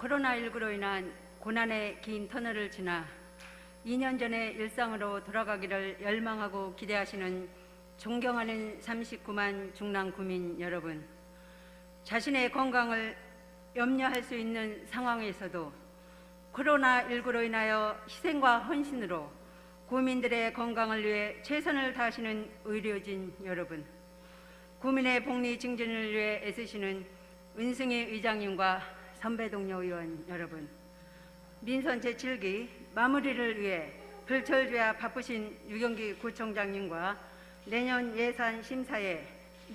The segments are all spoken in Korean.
코로나19로 인한 고난의 긴 터널을 지나 2년 전의 일상으로 돌아가기를 열망하고 기대하시는 존경하는 39만 중랑 구민 여러분, 자신의 건강을 염려할 수 있는 상황에서도 코로나19로 인하여 희생과 헌신으로 국민들의 건강을 위해 최선을 다하시는 의료진 여러분, 국민의 복리 증진을 위해 애쓰시는 은승희 의장님과 선배 동료 의원 여러분, 민선 제7기 마무리를 위해 불철주야 바쁘신 유경기 구청장님과 내년 예산 심사에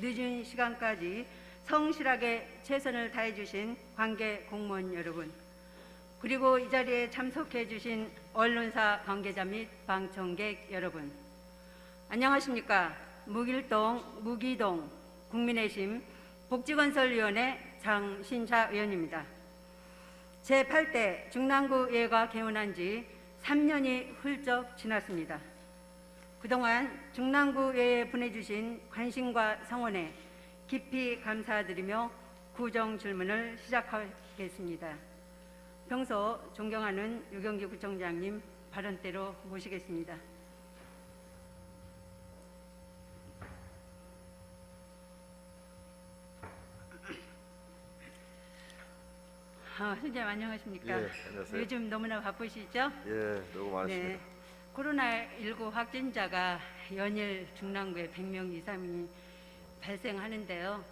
늦은 시간까지 성실하게 최선을 다해 주신 관계 공무원 여러분, 그리고 이 자리에 참석해 주신 언론사 관계자 및 방청객 여러분, 안녕하십니까. 무기동 국민의힘 복지건설위원회 장신자 의원입니다. 제8대 중랑구의회가 개원한 지 3년이 훌쩍 지났습니다. 그동안 중랑구의회에 보내주신 관심과 성원에 깊이 감사드리며 구정 질문을 시작하겠습니다. 평소 존경하는 유경기 구청장님 발언대로 모시겠습니다. 선생님 안녕하십니까? 예, 안녕하세요. 요즘 너무나 바쁘시죠? 예, 너무 많으십니다. 네, 코로나19 확진자가 연일 중랑구에 100명 이상이 발생하는데요.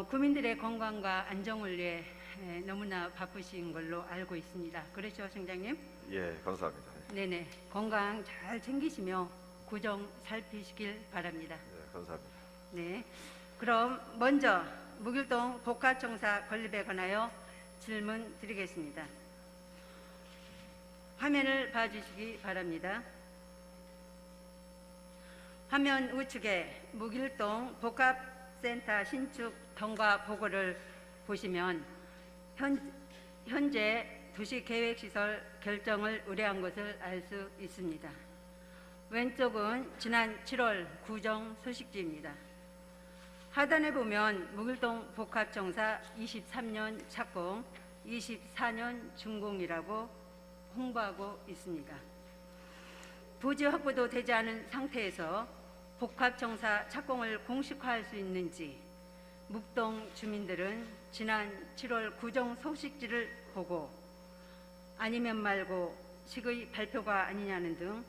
국민들의 건강과 안정을 위해 너무나 바쁘신 걸로 알고 있습니다. 그렇죠, 청장님? 예, 감사합니다. 네네, 건강 잘 챙기시며 구정 살피시길 바랍니다. 예, 감사합니다. 네, 그럼 먼저 무길동 복합청사 건립에 관하여 질문 드리겠습니다. 화면을 봐주시기 바랍니다. 화면 우측에 무길동 복합센터 신축 경과 보고를 보시면 현재 도시계획시설 결정을 의뢰한 것을 알 수 있습니다. 왼쪽은 지난 7월 구정 소식지입니다. 하단에 보면 무길동 복합청사 23년 착공, 24년 준공이라고 홍보하고 있습니다. 부지 확보도 되지 않은 상태에서 복합청사 착공을 공식화할 수 있는지 묵동 주민들은 지난 7월 구정 소식지를 보고 아니면 말고 식의 발표가 아니냐는 등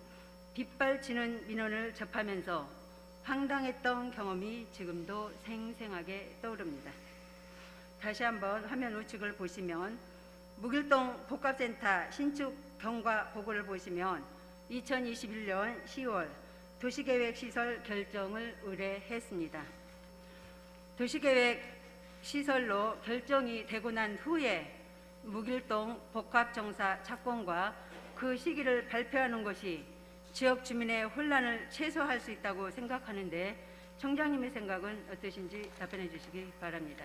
빗발치는 민원을 접하면서 황당했던 경험이 지금도 생생하게 떠오릅니다. 다시 한번 화면 우측을 보시면 무길동 복합센터 신축 경과 보고를 보시면 2021년 10월 도시계획시설 결정을 의뢰했습니다. 도시계획 시설로 결정이 되고 난 후에 무길동 복합청사 착공과 그 시기를 발표하는 것이 지역 주민의 혼란을 최소화할 수 있다고 생각하는데 청장님의 생각은 어떠신지 답변해 주시기 바랍니다.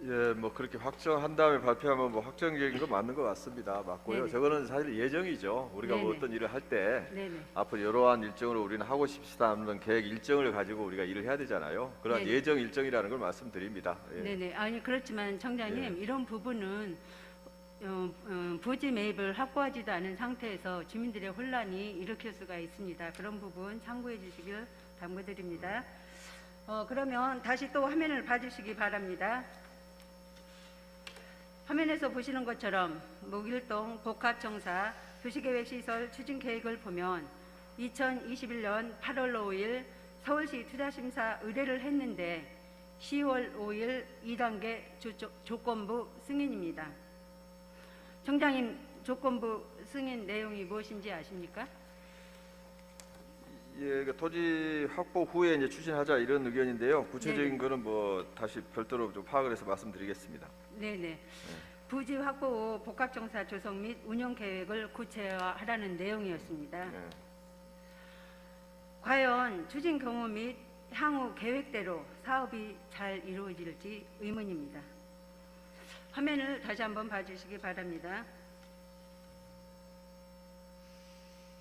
예, 뭐 그렇게 확정한 다음에 발표하면 뭐 확정적인 거 맞는 것 같습니다. 맞고요. 네네. 저거는 사실 예정이죠. 우리가 뭐 네네. 어떤 일을 할 때 네네. 앞으로 이러한 일정으로 우리는 하고 싶다 하는 계획 일정을 가지고 우리가 일을 해야 되잖아요. 그런 네네. 예정 일정이라는 걸 말씀드립니다. 예. 네네. 아니 그렇지만 청장님 예. 이런 부분은 부지 매입을 확보하지도 않은 상태에서 주민들의 혼란이 일으킬 수가 있습니다. 그런 부분 참고해 주시길 당부드립니다. 그러면 다시 또 화면을 봐주시기 바랍니다. 화면에서 보시는 것처럼 무길동 복합청사 도시계획시설 추진계획을 보면 2021년 8월 5일 서울시 투자심사 의뢰를 했는데 10월 5일 2단계 조건부 승인입니다. 청장님, 조건부 승인 내용이 무엇인지 아십니까? 예, 그러니까 토지 확보 후에 이제 추진하자 이런 의견인데요. 구체적인 네네. 거는 뭐 다시 별도로 좀 파악을 해서 말씀드리겠습니다. 네네. 부지 확보 후 복합청사 조성 및 운영 계획을 구체화하라는 내용이었습니다. 예. 과연 추진 경우 및 향후 계획대로 사업이 잘 이루어질지 의문입니다. 화면을 다시 한번 봐주시기 바랍니다.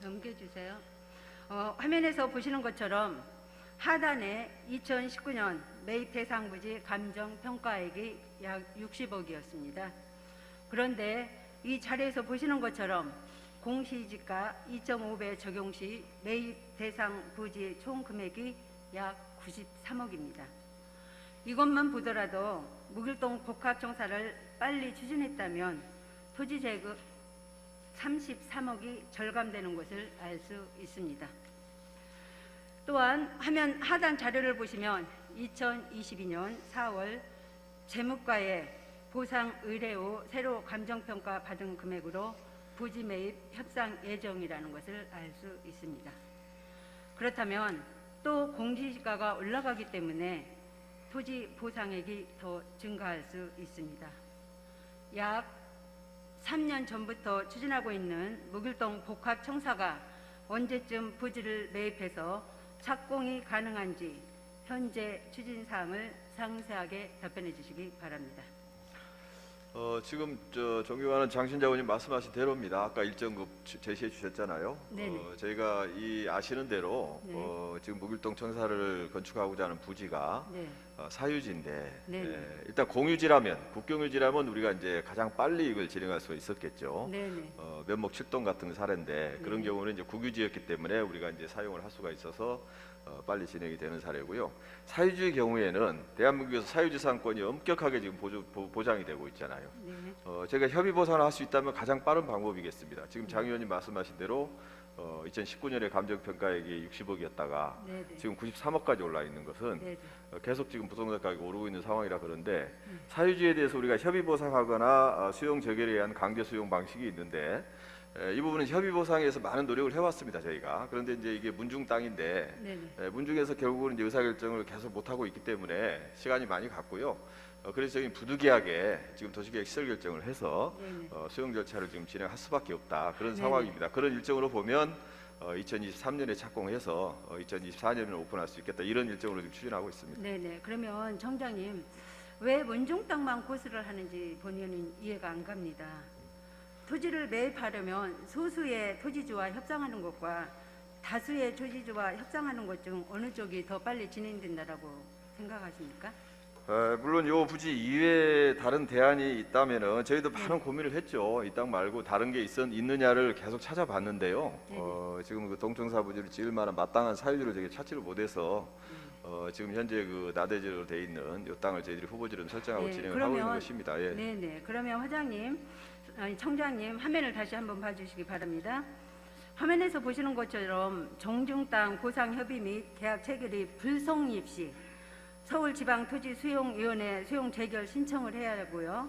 넘겨주세요. 화면에서 보시는 것처럼 하단에 2019년 매입 대상 부지 감정 평가액이 약 60억이었습니다. 그런데 이 자료에서 보시는 것처럼 공시지가 2.5배 적용 시 매입 대상 부지의 총 금액이 약 93억입니다. 이것만 보더라도 묵일동 복합청사를 빨리 추진했다면 토지 재급 33억이 절감되는 것을 알 수 있습니다. 또한 화면 하단 자료를 보시면 2022년 4월 재무과에 보상 의뢰 후 새로 감정평가 받은 금액으로 부지 매입 협상 예정이라는 것을 알 수 있습니다. 그렇다면 또 공시지가가 올라가기 때문에 토지 보상액이 더 증가할 수 있습니다. 약 3년 전부터 추진하고 있는 묵일동 복합청사가 언제쯤 부지를 매입해서 착공이 가능한지 현재 추진 사항을 상세하게 답변해 주시기 바랍니다. 지금 존경하는 장신자원님 말씀하신 대로입니다. 아까 일정급 제시해 주셨잖아요. 저희가 아시는 대로 네. 지금 묵일동 청사를 건축하고자 하는 부지가 네. 사유지인데 네. 일단 공유지라면 국경유지라면 우리가 이제 가장 빨리 이걸 진행할 수 있었겠죠. 네네. 면목 7동 같은 사례인데 그런 네. 경우는 이제 국유지였기 때문에 우리가 이제 사용을 할 수가 있어서 빨리 진행이 되는 사례고요. 사유지의 경우에는 대한민국에서 사유지상권이 엄격하게 지금 보장이 되고 있잖아요. 네. 제가 협의 보상을 할 수 있다면 가장 빠른 방법이겠습니다. 지금 장 의원님 말씀하신 대로 2019년에 감정평가액이 60억이었다가 네네. 지금 93억까지 올라 있는 것은 네네. 계속 지금 부동산 가격이 오르고 있는 상황이라 그런데 사유지에 대해서 우리가 협의 보상하거나 수용 재결에 의한 강제 수용 방식이 있는데 이 부분은 협의 보상에서 많은 노력을 해왔습니다 저희가. 그런데 이제 이게 문중 땅인데 네네. 문중에서 결국은 이제 의사결정을 계속 못 하고 있기 때문에 시간이 많이 갔고요. 그래서 저희 부득이하게 지금 도시계획 시설 결정을 해서 네네. 수용 절차를 지금 진행할 수밖에 없다 그런 네네. 상황입니다. 그런 일정으로 보면 2023년에 착공해서 2024년에 오픈할 수 있겠다 이런 일정으로 지금 추진하고 있습니다. 네네. 그러면 청장님 왜 문중 땅만 고수를 하는지 본의원은 이해가 안 갑니다. 토지를 매입하려면 소수의 토지주와 협상하는 것과 다수의 토지주와 협상하는 것 중 어느 쪽이 더 빨리 진행된다라고 생각하십니까? 물론 이 부지 이외에 다른 대안이 있다면은 저희도 많은 고민을 했죠. 이 땅 말고 다른 게 있느냐를 계속 찾아봤는데요. 지금 그 동청사 부지를 지을 만한 마땅한 사유지를 저희 찾지를 못해서 지금 현재 그 나대지로 돼 있는 이 땅을 저희들이 후보지로 설정하고 진행을 하고 있는 것입니다. 예. 네네. 그러면 청장님 화면을 다시 한번 봐주시기 바랍니다. 화면에서 보시는 것처럼 정중 땅 보상 협의 및 계약 체결이 불성립 시 서울지방토지수용위원회 수용 재결 신청을 해야 하고요.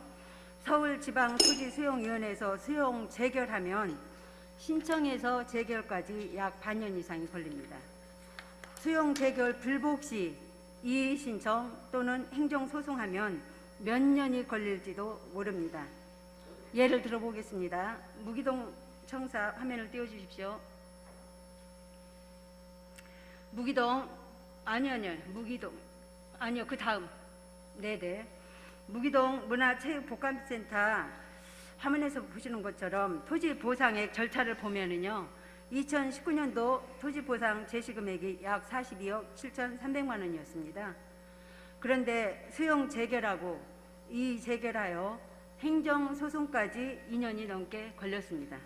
서울지방토지수용위원회에서 수용 재결하면 신청에서 재결까지 약 반년 이상이 걸립니다. 수용 재결 불복 시 이의 신청 또는 행정소송하면 몇 년이 걸릴지도 모릅니다. 예를 들어보겠습니다. 무기동 청사 화면을 띄워주십시오. 그 다음. 네네. 무기동 문화체육복합센터 화면에서 보시는 것처럼 토지 보상액 절차를 보면은요. 2019년도 토지 보상 제시 금액이 약 42억 7,300만 원이었습니다. 그런데 수용 재결하고 이의 재결하여 행정소송까지 2년이 넘게 걸렸습니다.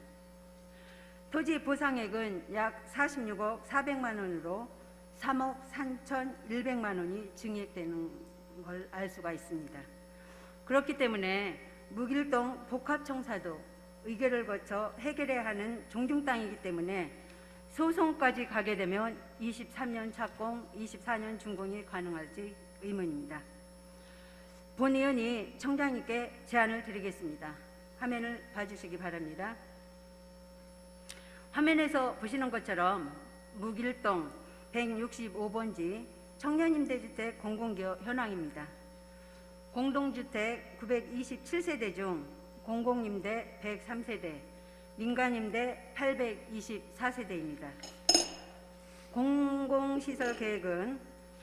토지 보상액은 약 46억 400만 원으로 3억 3,100만 원이 증액되는 걸 알 수가 있습니다. 그렇기 때문에 묵일동 복합청사도 의결을 거쳐 해결해야 하는 종중 땅이기 때문에 소송까지 가게 되면 23년 착공, 24년 준공이 가능할지 의문입니다. 본 의원이 청장님께 제안을 드리겠습니다. 화면을 봐주시기 바랍니다. 화면에서 보시는 것처럼 묵일동 165번지 청년임대주택 공공기업 현황입니다. 공동주택 927세대 중 공공임대 103세대, 민간임대 824세대입니다. 공공시설 계획은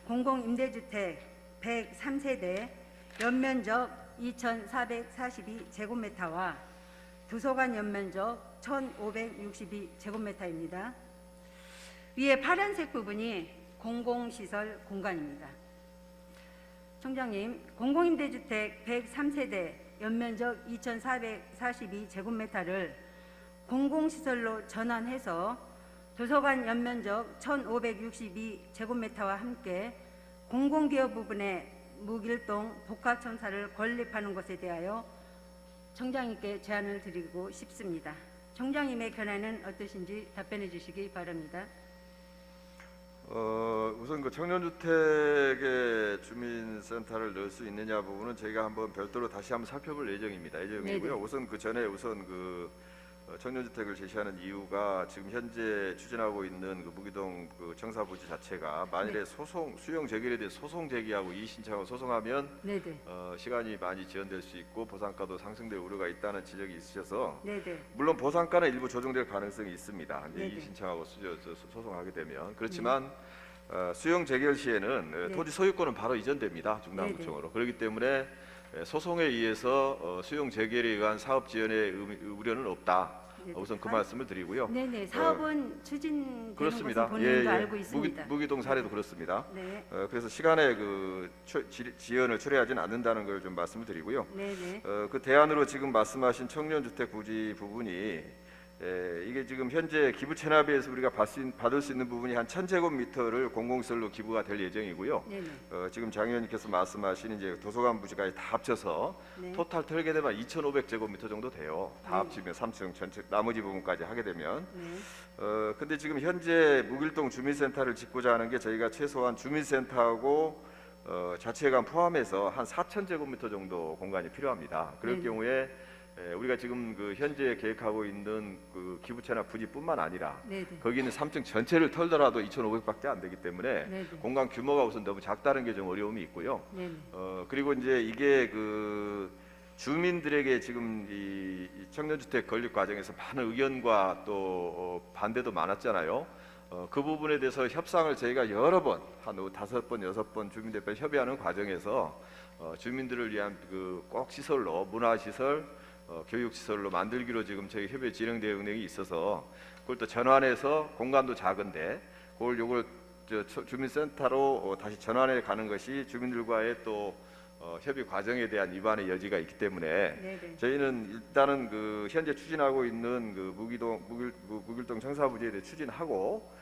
공공임대주택 103세대, 연면적 2,442제곱미터와 도서관 연면적 1,562제곱미터입니다. 위에 파란색 부분이 공공시설 공간입니다. 청장님, 공공임대주택 103세대 연면적 2,442제곱미터를 공공시설로 전환해서 도서관 연면적 1,562제곱미터와 함께 공공기업 부분에 무길동 복합청사를 건립하는 것에 대하여 청장님께 제안을 드리고 싶습니다. 청장님의 견해는 어떠신지 답변해 주시기 바랍니다. 우선 그 청년주택의 주민센터를 넣을 수 있느냐 부분은 저희가 한번 별도로 다시 한번 살펴볼 예정이고요. 네네. 우선 그 전에 그 청년주택을 제시하는 이유가 지금 현재 추진하고 있는 그 무기동 그 청사부지 자체가 만일에 수용 재결에 대해 소송 제기하고 이의 신청하고 소송하면 네네. 시간이 많이 지연될 수 있고 보상가도 상승될 우려가 있다는 지적이 있으셔서 네네. 물론 보상가는 일부 조정될 가능성이 있습니다. 이제 네네. 이의 신청하고 소송하게 되면 그렇지만 수용 재결 시에는 네. 토지 소유권은 바로 이전됩니다. 중랑구청으로. 그렇기 때문에 소송에 의해서 수용 재결에 의한 사업 지연의 우려는 없다. 네네. 우선 그 말씀을 드리고요. 네네. 사업은 추진되는 그렇습니다. 것은 본인도 알고 있습니다. 무기동 사례도 그렇습니다. 네. 그래서 시간에 그 지연을 초래하지는 않는다는 걸 좀 말씀을 드리고요. 네네. 그 대안으로 지금 말씀하신 청년주택 부지 부분이 이게 지금 현재 기부 체납에서 우리가 받을 수 있는 부분이 한 1,000제곱미터를 공공시설로 기부가 될 예정이고요. 네네. 지금 장 의원님께서 말씀하신 이제 도서관 부지까지 다 합쳐서 네. 토탈 털게 되면 2,500제곱미터 정도 돼요. 다 네. 합치면 3층 전체 나머지 부분까지 하게 되면. 네. 근데 지금 현재 무길동 주민센터를 짓고자 하는 게 저희가 최소한 주민센터하고 자치회관 포함해서 한 4,000제곱미터 정도 공간이 필요합니다. 그럴 네네. 경우에 우리가 지금 그 현재 계획하고 있는 그 기부채납 부지뿐만 아니라 네네. 거기는 3층 전체를 털더라도 2,500밖에 안 되기 때문에 네네. 공간 규모가 우선 너무 작다는 게 좀 어려움이 있고요. 네네. 그리고 이제 이게 그 주민들에게 지금 이 청년주택 건립 과정에서 많은 의견과 또 반대도 많았잖아요. 그 부분에 대해서 협상을 저희가 여러 번, 한 5번, 6번 주민대표 협의하는 과정에서 주민들을 위한 그 꼭 시설로 문화시설, 교육시설로 만들기로 지금 저희 협의 진행되어 있는 게 있어서 그걸 또 전환해서 공간도 작은데 요걸 주민센터로 다시 전환해 가는 것이 주민들과의 또 협의 과정에 대한 위반의 여지가 있기 때문에 네네. 저희는 일단은 그 현재 추진하고 있는 그 무길동 청사부지에 대해 추진하고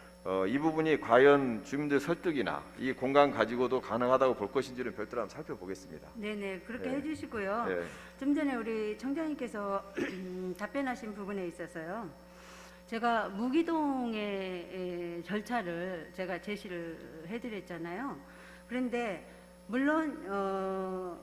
이 부분이 과연 주민들 설득이나 이 공간 가지고도 가능하다고 볼 것인지는 별도로 한번 살펴보겠습니다. 네네. 그렇게 네. 해주시고요. 네. 좀 전에 우리 청장님께서 답변하신 부분에 있어서요. 제가 무기동의 절차를 제가 제시를 해드렸잖아요. 그런데 물론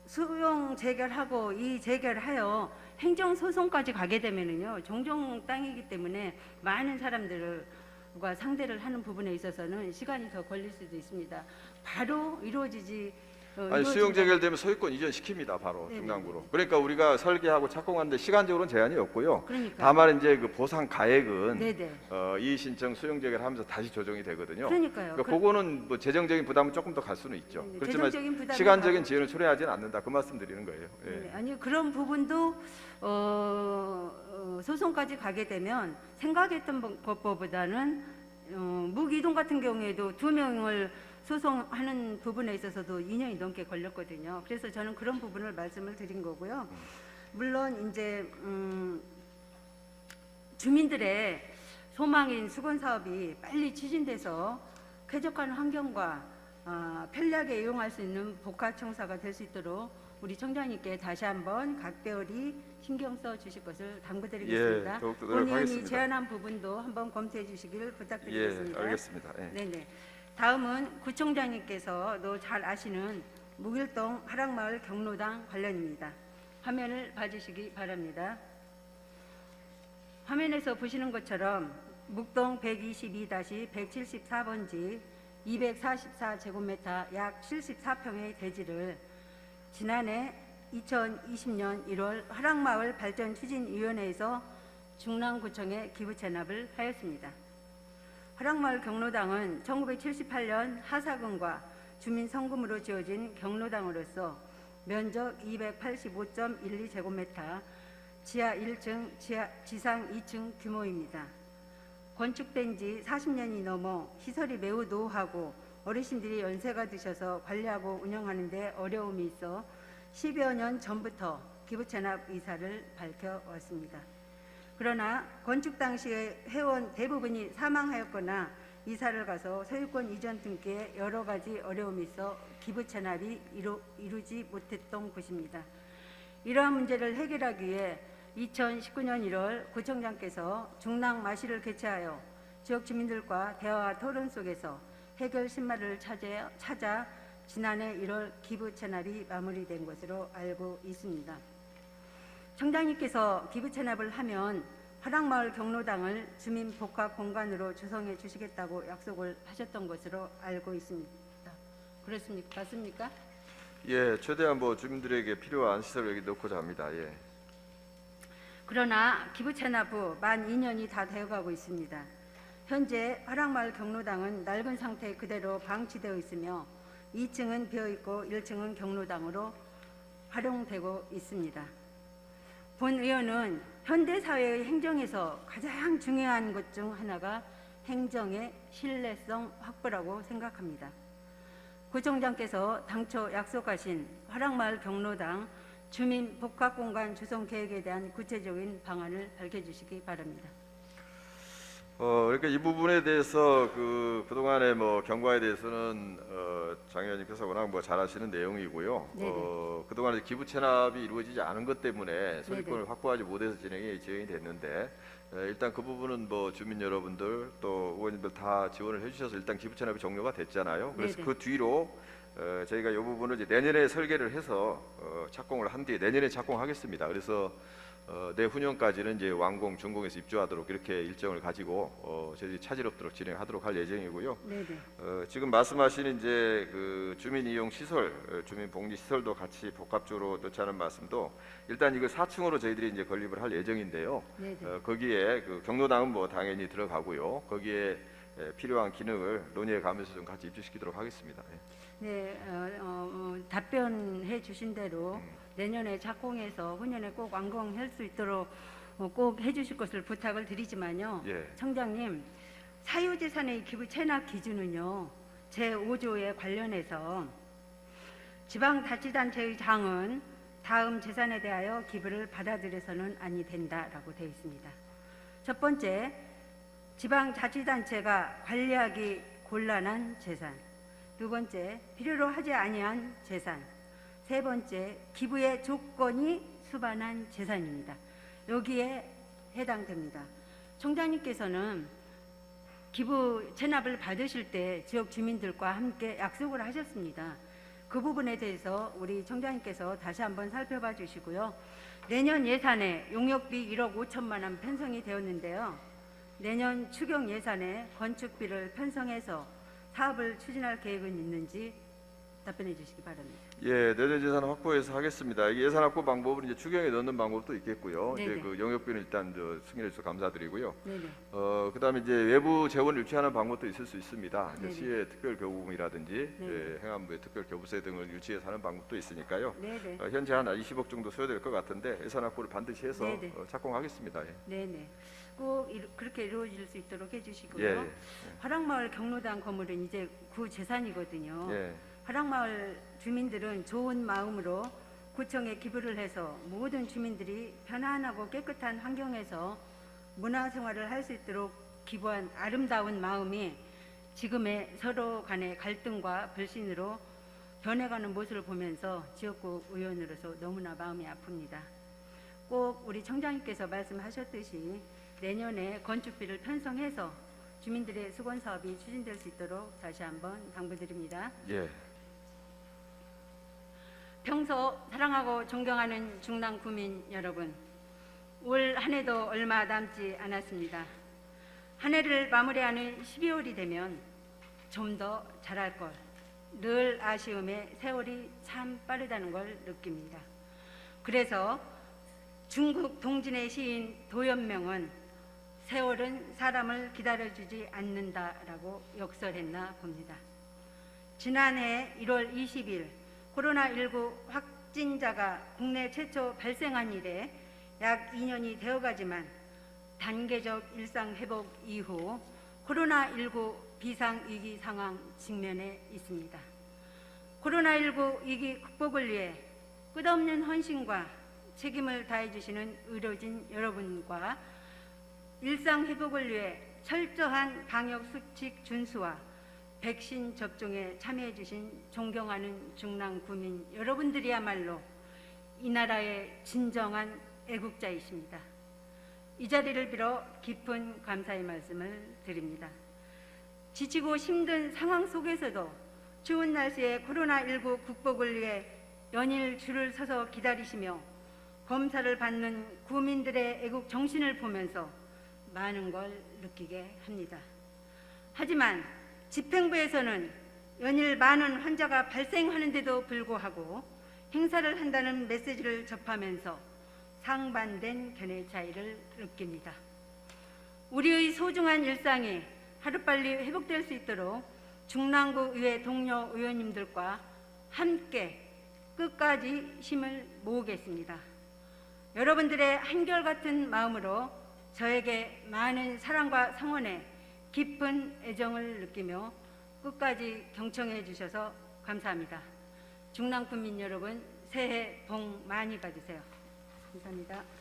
수용 재결하고 이 재결하여 행정소송까지 가게 되면은요 종종 땅이기 때문에 많은 사람들과 상대를 하는 부분에 있어서는 시간이 더 걸릴 수도 있습니다. 바로 이루어지지. 아니 수용 재결되면 소유권 이전 시킵니다. 바로 네네. 중랑구로. 그러니까 우리가 설계하고 착공하는데 시간적으로는 제한이 없고요. 그러니까. 다만 이제 그 보상 가액은 네네. 이의 신청 수용 재결하면서 다시 조정이 되거든요. 그러니까요. 그러니까 그거는 뭐 재정적인 부담은 조금 더 갈 수는 있죠. 네네. 그렇지만 재정적인 부담이 시간적인 지연을 초래하지는 않는다. 그 말씀 드리는 거예요. 예. 네, 아니 그런 부분도 소송까지 가게 되면 생각했던 것보다는 무기동 같은 경우에도 2명을 소송하는 부분에 있어서도 2년이 넘게 걸렸거든요. 그래서 저는 그런 부분을 말씀을 드린 거고요. 물론 이제 주민들의 소망인 수건 사업이 빨리 추진돼서 쾌적한 환경과 편리하게 이용할 수 있는 복합청사가 될 수 있도록 우리 청장님께 다시 한번 각별히 신경 써 주실 것을 당부드리겠습니다. 예, 더욱더 본인이 노력하겠습니다. 제안한 부분도 한번 검토해 주시길 부탁드리겠습니다. 예, 알겠습니다. 예. 네네. 다음은 구청장님께서도 잘 아시는 무길동 하락마을 경로당 관련입니다. 화면을 봐주시기 바랍니다. 화면에서 보시는 것처럼 묵동 122-174번지 244제곱미터 약 74평의 대지를 지난해 2020년 1월 하락마을 발전추진위원회에서 중랑구청에 기부채납을 하였습니다. 하락마을 경로당은 1978년 하사금과 주민성금으로 지어진 경로당으로서 면적 285.12제곱미터, 지하 1층, 지상 2층 규모입니다. 건축된 지 40년이 넘어 시설이 매우 노후하고 어르신들이 연세가 드셔서 관리하고 운영하는 데 어려움이 있어 10여 년 전부터 기부 체납 의사를 밝혀왔습니다. 그러나 건축 당시에 회원 대부분이 사망하였거나 이사를 가서 소유권 이전 등기에 여러 가지 어려움이 있어 기부 체납이 이루지 못했던 곳입니다. 이러한 문제를 해결하기 위해 2019년 1월 구청장께서 중랑 마실을 개최하여 지역 주민들과 대화와 토론 속에서 해결 신마를 찾아 지난해 1월 기부 체납이 마무리된 것으로 알고 있습니다. 청장님께서 기부 체납을 하면 화랑마을 경로당을 주민 복합 공간으로 조성해 주시겠다고 약속을 하셨던 것으로 알고 있습니다. 그렇습니까? 맞습니까? 예, 최대한 뭐 주민들에게 필요한 시설을 여기 넣고자 합니다. 예. 그러나 기부 체납 후 만 2년이 다 되어가고 있습니다. 현재 화랑마을 경로당은 낡은 상태 그대로 방치되어 있으며 2층은 비어있고 1층은 경로당으로 활용되고 있습니다. 본 의원은 현대사회의 행정에서 가장 중요한 것 중 하나가 행정의 신뢰성 확보라고 생각합니다. 구청장께서 당초 약속하신 화랑마을 경로당 주민 복합공간 조성 계획에 대한 구체적인 방안을 밝혀주시기 바랍니다. 그러니까 이 부분에 대해서 그동안의 뭐 경과에 대해서는 장 의원님께서 워낙 뭐 잘하시는 내용이고요. 그동안 기부 체납이 이루어지지 않은 것 때문에 소유권을 확보하지 못해서 진행이 됐는데 일단 그 부분은 뭐 주민 여러분들 또 의원님들 다 지원을 해주셔서 일단 기부 체납이 종료가 됐잖아요. 그래서 네네. 그 뒤로 저희가 이 부분을 이제 내년에 설계를 해서 착공을 한 뒤에 내년에 착공하겠습니다. 그래서 내후년까지는 이제 완공, 준공에서 입주하도록 이렇게 일정을 가지고 저희들이 차질 없도록 진행하도록 할 예정이고요. 지금 말씀하신 이제 그 주민 이용 시설, 주민 복리 시설도 같이 복합적으로 넣자는 말씀도 일단 이걸 4층으로 저희들이 이제 건립을 할 예정인데요. 거기에 그 경로당은 뭐 당연히 들어가고요. 거기에 필요한 기능을 논의해 가면서 좀 같이 입주시키도록 하겠습니다. 네, 답변해 주신 대로 내년에 착공해서 후년에 꼭 완공할 수 있도록 꼭 해주실 것을 부탁을 드리지만요. 청장님, 사유재산의 기부 체납 기준은요. 제5조에 관련해서 지방자치단체의 장은 다음 재산에 대하여 기부를 받아들여서는 아니 된다라고 되어 있습니다. 첫 번째, 지방자치단체가 관리하기 곤란한 재산. 두 번째, 필요로 하지 아니한 재산. 세 번째, 기부의 조건이 수반한 재산입니다. 여기에 해당됩니다. 총장님께서는 기부 체납을 받으실 때 지역 주민들과 함께 약속을 하셨습니다. 그 부분에 대해서 우리 총장님께서 다시 한번 살펴봐 주시고요. 내년 예산에 용역비 1억 5천만 원 편성이 되었는데요. 내년 추경 예산에 건축비를 편성해서 사업을 추진할 계획은 있는지 답변해 주시기 바랍니다. 예, 내년 예산 확보해서 하겠습니다. 이게 예산 확보 방법은 이제 추경에 넣는 방법도 있겠고요. 이제 그 용역비는 일단 승인해 주셔서 감사드리고요. 그다음에 이제 외부 재원을 유치하는 방법도 있을 수 있습니다. 이제 시의 특별 교부금이라든지 행안부의 특별 교부세 등을 유치해서 하는 방법도 있으니까요. 현재 한 20억 정도 소요될 것 같은데 예산 확보를 반드시 해서 착공하겠습니다. 꼭 그렇게 이루어질 수 있도록 해주시고요. 화랑마을 경로당 건물은 이제 구재산이거든요. 화랑마을 주민들은 좋은 마음으로 구청에 기부를 해서 모든 주민들이 편안하고 깨끗한 환경에서 문화생활을 할 수 있도록 기부한 아름다운 마음이 지금의 서로 간의 갈등과 불신으로 변해가는 모습을 보면서 지역구 의원으로서 너무나 마음이 아픕니다. 꼭 우리 청장님께서 말씀하셨듯이 내년에 건축비를 편성해서 주민들의 수건 사업이 추진될 수 있도록 다시 한번 당부드립니다. 평소 사랑하고 존경하는 중랑 구민 여러분, 올 한 해도 얼마 남지 않았습니다. 한 해를 마무리하는 12월이 되면 좀 더 잘할 걸, 늘 아쉬움에 세월이 참 빠르다는 걸 느낍니다. 그래서 중국 동진의 시인 도연명은 세월은 사람을 기다려주지 않는다라고 역설했나 봅니다. 지난해 1월 20일 코로나19 확진자가 국내 최초 발생한 이래 약 2년이 되어가지만 단계적 일상 회복 이후 코로나19 비상위기 상황 직면해 있습니다. 코로나19 위기 극복을 위해 끝없는 헌신과 책임을 다해 주시는 의료진 여러분과 일상 회복을 위해 철저한 방역 수칙 준수와 백신 접종에 참여해 주신 존경하는 중랑 구민 여러분들이야말로 이 나라의 진정한 애국자이십니다. 이 자리를 빌어 깊은 감사의 말씀을 드립니다. 지치고 힘든 상황 속에서도 추운 날씨에 코로나19 극복을 위해 연일 줄을 서서 기다리시며 검사를 받는 국민들의 애국 정신을 보면서 많은 걸 느끼게 합니다. 하지만 집행부에서는 연일 많은 환자가 발생하는데도 불구하고 행사를 한다는 메시지를 접하면서 상반된 견해 차이를 느낍니다. 우리의 소중한 일상이 하루빨리 회복될 수 있도록 중랑구 의회 동료 의원님들과 함께 끝까지 힘을 모으겠습니다. 여러분들의 한결같은 마음으로 저에게 많은 사랑과 성원에 깊은 애정을 느끼며 끝까지 경청해 주셔서 감사합니다. 중랑 국민 여러분, 새해 복 많이 받으세요. 감사합니다.